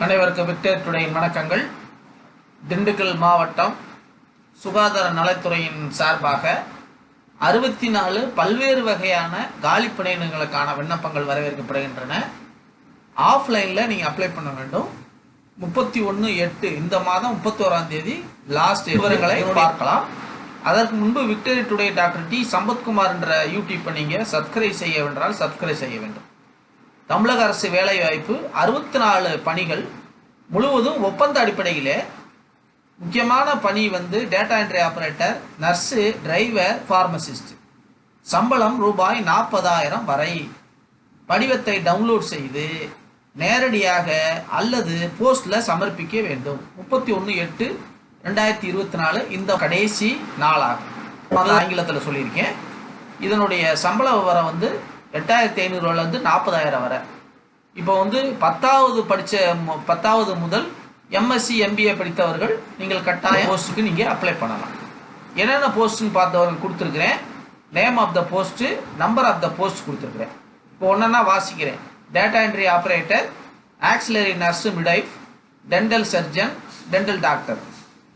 அனைவருக்கும் விக்டர் டுடேயின் வணக்கங்கள். திண்டுக்கல் மாவட்டம் சுகாதார நலத்துறையின் சார்பாக 64 பல்வேறு வகையான காலி பணியிடங்களுக்கான விண்ணப்பங்கள் வரவேற்கப்படுகின்றன. ஆஃப்லைனில் நீங்கள் அப்ளை பண்ண வேண்டும். 31/8 இந்த மாதம் 31ஆம் தேதி லாஸ்ட் விவரங்களை பார்க்கலாம். அதற்கு முன்பு victory today doctor D Sampathkumar என்ற யூடியூப்பை நீங்கள் சப்ஸ்கிரைப் செய்ய வேண்டால் சப்ஸ்கிரைப் செய்ய வேண்டும். தமிழக அரசு வேலைவாய்ப்பு 64 பணிகள் முழுவதும் ஒப்பந்த அடிப்படையில். முக்கியமான பணி data entry operator, nurse, driver, pharmacist. சம்பளம் ரூபாய் 40,000 வரை. படிவத்தை டவுன்லோட் செய்து நேரடியாக அல்லது போஸ்டில் சமர்ப்பிக்க வேண்டும். 31/8/2024 இந்த கடைசி நாளாகும். ஆங்கிலத்தில் சொல்லியிருக்கேன். இதனுடைய சம்பள விவரம் 8,500 40,000 வரை. இப்போ 10வது முதல் எம்எஸ்சி எம்பிஏ படித்தவர்கள் நீங்கள் கட்டாய போஸ்ட்டுக்கு நீங்கள் அப்ளை பண்ணலாம். என்னென்ன போஸ்ட்டுன்னு பார்த்தவர்கள் கொடுத்துருக்குறேன். Name of the post, number of the post கொடுத்துருக்குறேன். இப்போ ஒன்றா வாசிக்கிறேன். Data entry operator, auxiliary nurse, midwife, dental surgeon, dental doctor,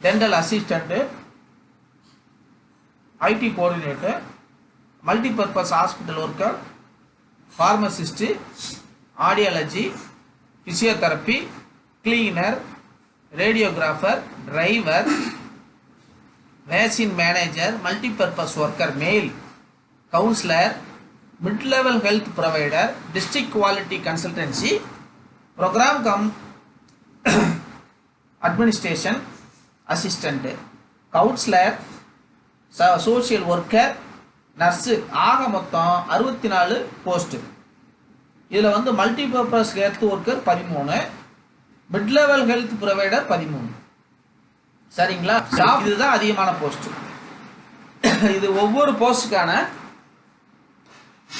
dental assistant, IT coordinator, multipurpose hospital worker, pharmacist, audiology, physiotherapy, cleaner, radiographer, driver, vaccine manager, multipurpose worker male, counsellor, mid level health provider, district quality consultancy, programme cum administration assistant, counsellor, social worker, nurse. ஆக மொத்தம் 64 post. இதில் multipurpose health worker 13, mid level health provider 13. சரிங்களா? இதுதான் அதிகமான post. இது ஒவ்வொரு போஸ்டுக்கான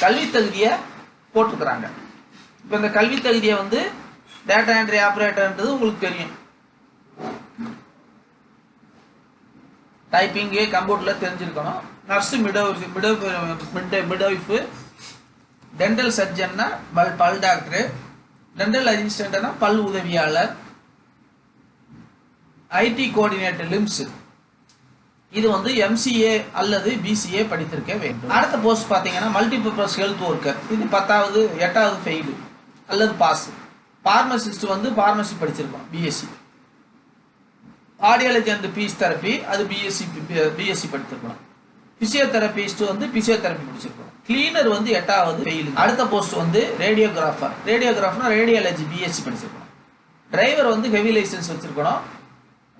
கல்வி தகுதியை போட்டிருக்கிறாங்க. இப்போ இந்த கல்வி தகுதியை டேட்டா என்ட்ரி ஆப்ரேட்டர்ன்றது உங்களுக்கு தெரியும். டைப்பிங்கு கம்ப்யூட்டரில் தெரிஞ்சிருக்கணும். நர்ஸு, மிடவைஃபு, டென்டல் சர்ஜன்னா பல் டாக்டரு, டென்டல் அசிஸ்டன்ட்னா பல் உதவியாளர், ஐடி கோஆர்டினேட்டர் லிம்ஸ். இது எம்சிஏ அல்லது பிசிஏ படித்திருக்க வேண்டும். அடுத்த போஸ்ட் பார்த்தீங்கன்னா மல்டிபர்பஸ் ஹெல்த் ஒர்க்கர். இது 10வது 8வது ஃபெயிலு அல்லது பாஸ். ஃபார்மசிஸ்ட் ஃபார்மசி படிச்சிருக்கோம், BSc. Audiology and speech therapy, அது பிஎஸ்சி படித்திருக்கணும். பிசியோதெரபிஸ்ட் பிசியோதெரப்பி படிச்சிருக்கணும். கிளீனர் 8வது ஃபெயில். அடுத்த போஸ்ட் ரேடியோகிராஃபர். ரேடியோகிராஃபர்னா ரேடியாலஜி பிஎஸ்சி படிச்சிருக்கணும். டிரைவர் ஹெவி லைசன்ஸ் வச்சிருக்கணும்.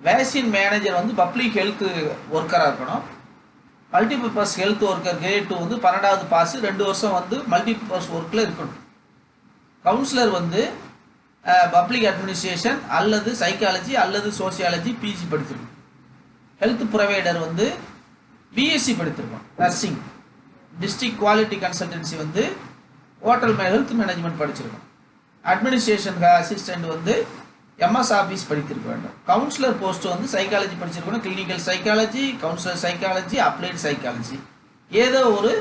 வேக்சின் மேனேஜர் பப்ளிக் ஹெல்த் ஒர்க்கராக இருக்கணும். மல்டிபர்பஸ் ஹெல்த் ஒர்க்கர் கிரேட் 2 12வது பாஸ், 2 வருஷம் மல்டிபர்பஸ் ஒர்க்கில் இருக்கணும். கவுன்சிலர் பப்ளிக் அட்மினிஸ்ட்ரேஷன் அல்லது சைக்காலஜி அல்லது சோசியாலஜி பிஜி படிச்சிருக்கணும். ஹெல்த் ப்ரொவைடர் பிஎஸ்சி படித்திருக்கோம். Nursing, district quality consultancy hotel health management படிச்சிருக்கோம். அட்மினிஸ்ட்ரேஷன் அசிஸ்டன்ட் எம்எஸ் ஆஃபீஸ் படித்திருக்க வேண்டும். கவுன்சிலர் போஸ்ட் சைக்காலஜி படிச்சிருக்கணும். Clinical psychology, counsellor psychology, applied psychology, ஏதோ ஒரு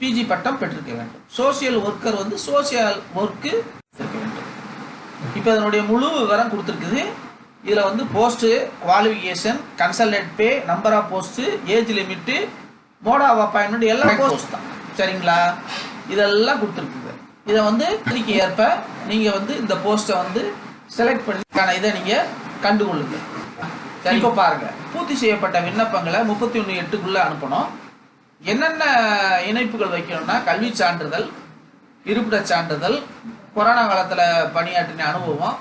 பிஜி பட்டம் பெற்றிருக்க வேண்டும். சோசியல் ஒர்க்கர் சோசியல் ஒர்க்கு இருக்க வேண்டும். இப்போ அதனுடைய முழு விவரம் கொடுத்துருக்குது. இதில் post, qualification, consultant pay, number of post, age limit, mode of appointment எல்லாம் போஸ்ட் தான். சரிங்களா? இதெல்லாம் கொடுத்துருக்குது. இதை இதுக்கு ஏற்ப நீங்கள் இந்த போஸ்ட்டை செலக்ட் பண்ணிக்கான இதை நீங்கள் கண்டுகொள்ளுங்க. சரி, இப்போ பாருங்கள். பூர்த்தி செய்யப்பட்ட விண்ணப்பங்களை 31/8க்குள்ளே அனுப்பணும். என்னென்ன இணைப்புகள் வைக்கணும்னா கல்வி சான்றிதழ், இருப்பிடச் சான்றிதழ், கொரோனா காலத்தில் பணியாற்றின அனுபவம்,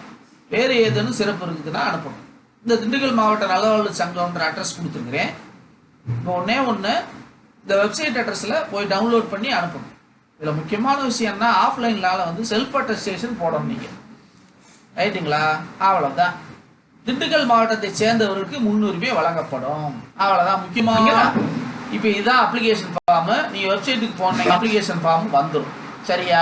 வேறு ஏதேனும் சிறப்பு இருக்குதுன்னா அனுப்பணும். இந்த திண்டுக்கல் மாவட்ட நலவாழ்வு சங்கம்ன்ற அட்ரஸ் கொடுத்துருக்குறேன். இப்போ ஒன்று இந்த வெப்சைட் அட்ரஸில் போய் டவுன்லோட் பண்ணி அனுப்பணும். இதில் முக்கியமான விஷயம்னா ஆஃப்லைன்லால் செல்ஃப் அட்டஸ்டேஷன் போடணும் நீங்கள். ரைட்டுங்களா? அவ்வளோதான். திண்டுக்கல் மாவட்டத்தை சேர்ந்தவர்களுக்கு முன்னுரிமை வழங்கப்படும். அவ்வளோதான். முக்கியமாக இப்போ இதுதான் அப்ளிகேஷன் ஃபார்மு. நீங்கள் வெப்சைட்டுக்கு போனீங்க, அப்ளிகேஷன் ஃபார்ம் வந்துடும். சரியா?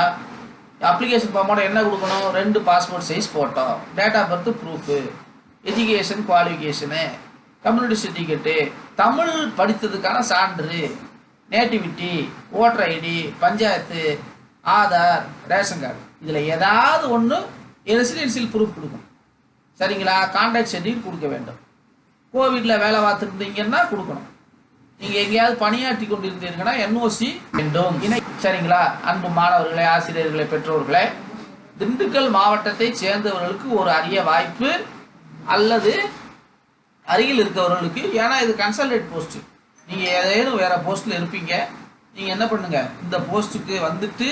அப்ளிகேஷன் ஃபார்மோட என்ன கொடுக்கணும்? 2 passport size photo, date of birth proof, education qualification, community certificate, Tamil படித்ததுக்கான சான்று, nativity, voter ID, panchayat, Aadhaar, ration card. இதில் ஏதாவது ஒன்று ரெசிடென்சியல் ப்ரூஃப் கொடுக்கும். சரிங்களா? கான்ட்ராக்ட் ஷெட்யூல் கொடுக்க வேண்டும். கோவிட்ல வேலை பார்த்துருந்தீங்கன்னா கொடுக்கணும். நீங்கள் எங்கேயாவது பணியாற்றி கொண்டிருந்தீங்கன்னா என்ஓசி வேண்டும். சரிங்களா? அன்பு மாணவர்களே, ஆசிரியர்களே, பெற்றோர்களே, திண்டுக்கல் மாவட்டத்தை சேர்ந்தவர்களுக்கு ஒரு அரிய வாய்ப்பு, அல்லது அருகில் இருக்கவர்களுக்கு, ஏன்னா இது கன்சல்டேட் போஸ்ட்டு, நீங்கள் ஏதேனும் வேறு போஸ்ட்டில் இருப்பீங்க, நீங்கள் என்ன பண்ணுங்க, இந்த போஸ்ட்டுக்கு வந்துட்டு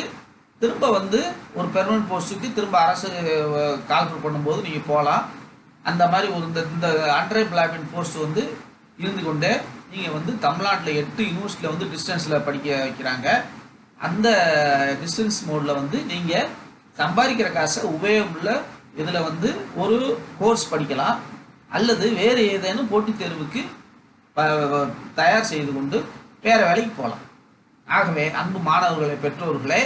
திரும்ப வந்து ஒரு பெர்மனன்ட் போஸ்ட்டுக்கு திரும்ப அரசு கால்ஃபர் பண்ணும்போது நீங்கள் போகலாம். அந்த மாதிரி ஒரு இந்த அன்எம்ப்ளாய்மெண்ட் போஸ்ட் வந்து இருந்து கொண்டே நீங்கள் வந்து தமிழ்நாட்டில் 8 யூனிவர்சிட்டியில் வந்து டிஸ்டன்ஸில் படிக்க வைக்கிறாங்க. அந்த டிஸ்டன்ஸ் மோடில் வந்து நீங்கள் சம்பாதிக்கிற காசை உபயோகமுள்ள இதில் வந்து ஒரு கோர்ஸ் படிக்கலாம், அல்லது வேறு ஏதேனும் போட்டித் தேர்வுக்கு தயார் செய்து கொண்டு வேறு வேலைக்கு போகலாம். ஆகவே அன்பு மாணவர்களை, பெற்றோர்களே,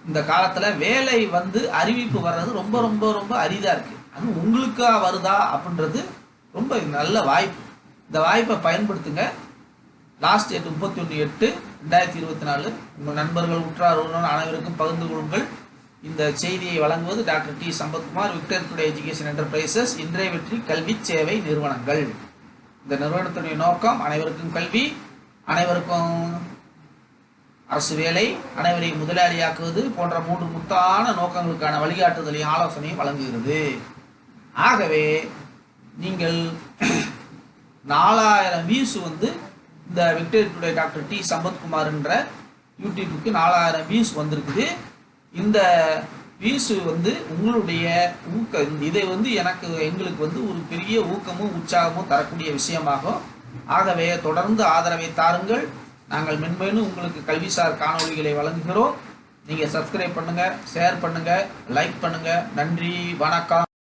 இந்த காலத்தில் வேலை வந்து அறிவிப்பு வர்றது ரொம்ப ரொம்ப ரொம்ப அரிதாக இருக்குது. அது உங்களுக்கா வருதா அப்படின்றது ரொம்ப நல்ல வாய்ப்பு. இந்த வாய்ப்பை பயன்படுத்துங்க. Last date 31/8/2024. உங்கள் நண்பர்கள், உற்றார் உறவினர் அனைவருக்கும் பகிர்ந்து கொள்ளுங்கள். இந்த செய்தியை வழங்குவது doctor D. Sampathkumar, Victor today education enterprises, இன்றைய வெற்றி கல்வி சேவை நிறுவனங்கள். இந்த நிறுவனத்துடைய நோக்கம் அனைவருக்கும் கல்வி, அனைவருக்கும் அரசு வேலை, அனைவரையும் முதலாளியாக்குவது போன்ற 3 முத்தான நோக்கங்களுக்கான வழிகாட்டுதலையும் ஆலோசனையும் வழங்குகிறது. ஆகவே நீங்கள் 4000 வியூஸ் வந்து இந்த Victor today doctor D. Sampathkumar என்ற யூடியூபுக்கு 4000 வியூஸ் வந்திருக்குது. இந்த வியூஸ் வந்து உங்களுடைய இதை வந்து எங்களுக்கு வந்து ஒரு பெரிய ஊக்கமும் உற்சாகமும் தரக்கூடிய விஷயமாகும். ஆகவே தொடர்ந்து ஆதரவை தாருங்கள். நாங்கள் மென்மேலும் உங்களுக்கு கல்விசார் காணொளிகளை வழங்குகிறோம். நீங்கள் சப்ஸ்கிரைப் பண்ணுங்கள், ஷேர் பண்ணுங்கள், லைக் பண்ணுங்கள். நன்றி, வணக்கம்.